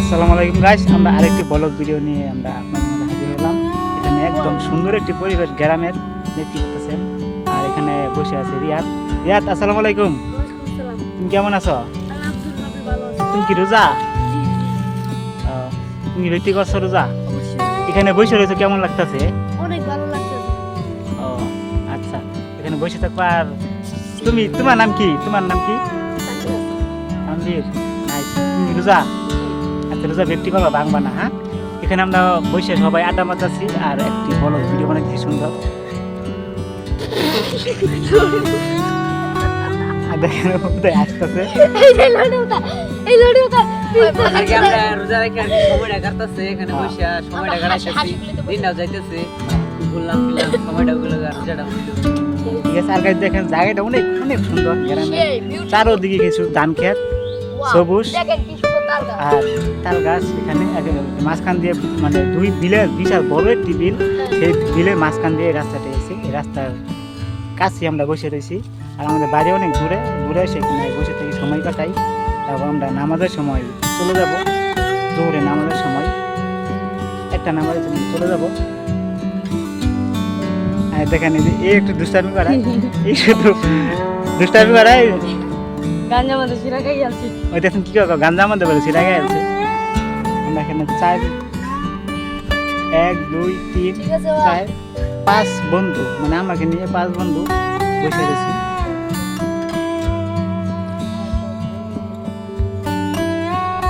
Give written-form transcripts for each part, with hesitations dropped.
আসসালামু আলাইকুম গাইস, আমরা আরেকটি ব্লগ ভিডিও নিয়ে আমরা আপনাদের মাঝে হাজির হলাম। এখানে একদম সুন্দর একটি পরিবেশ গ্রামের দেখতে পাচ্ছেন। আর এখানে বসে আছে রিয়াদ। রিয়াদ, আসসালামু আলাইকুম। তুমি কেমন আছো? তুমি কি রোজা? তুমি রীতি করছো রোজা? এখানে বসে রয়েছো, কেমন লাগতেছে? অনেক ভালো লাগতেছে। ও আচ্ছা, এখানে বসে থাকবা। আর তোমার নাম কি? তানভীর। নাইস। তুমি রোজা? আচ্ছা, রোজা ব্যক্তি করবা, ভাঙবা না। হ্যাঁ, এখানে আমরা বসে সবাই আড্ডা মারতেছি আর একটি বড় ভিডিও বানাচ্ছি সুন্দর। আর দেখেন কোথায় আসতেছে। আমরা রোজা রেখে আর কি সময়টা কাটতেছে, এখানে বসে সময়টা কাটাইতেছি, দিনটাও যাইতেছে, ঘুরলাম ফিরলাম, সময়টা গুলো রোজাটা হইলো। ঠিক আছে। আর গাইস দেখেন জায়গাটা অনেক অনেক সুন্দর গ্রামে, চারোদিকে কিছু ধান ক্ষেত, সবুজ আর তাল গাছ। এখানে মাঝখান দিয়ে মানে দুই বিলের বিশাল বড় একটি বিল, সেই বিলের মাঝখান দিয়ে রাস্তাটা এসে এই রাস্তার কাছে আমরা বসে রয়েছি। আর আমাদের বাড়ি অনেক দূরে দূরে, সেখানে বসে থেকে সময় কাটাই। তারপর আমরা নামাজের সময় চলে যাব, জোহরে নামাজের সময় একটা নামাজের সময় চলে যাব। আর দেখেন এই একটু দুষ্টামি করায়, এই শুধু দুষ্টামি করায়। গাঞ্জা মধ্যে সিরা খাই আছে। ওই দেখুন কি করবো, গাঞ্জা মধ্যে বলে সেটা গেছে। আমরা এখানে 4 1 2 3 ঠিক আছে বাবা। 4 5 বন্ধু, মানে আমাকে নিয়ে 5 বন্ধু বসে রয়েছি।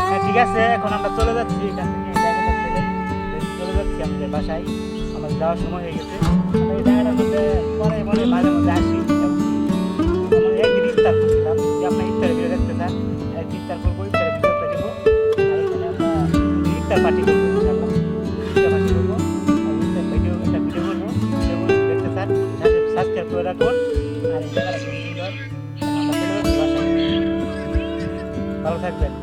হ্যাঁ, ঠিক আছে, এখন আমরা চলে যাচ্ছি এখান থেকে, এই জায়গাটা থেকে চলে যাচ্ছি আমাদের বাসায়। আমাদের যাওয়ার সময় হয়ে গেছে। আমরা এই জায়গাটার মধ্যে পরে মনে মাঝে মধ্যে আসি। একদিন ইফতার করছিলাম, যে আপনার ইফতারের ভিডিও দেখতে চান, ইফতার করবো, ইফতারের ভিডিওটা দেবো। আর এখানে আমরা ইফতার পার্টি করবো, ইনশাআল্লাহ ইফতার পার্টি করবো। আর ইফতার ভিডিও একটা ভিডিও করবো, দেখতে চান সাবস্ক্রাইব করে রাখুন। আর এই জায়গাটা খুব সুন্দর। আমরা চলে যাচ্ছি বাসায়। ভালো থাকবেন।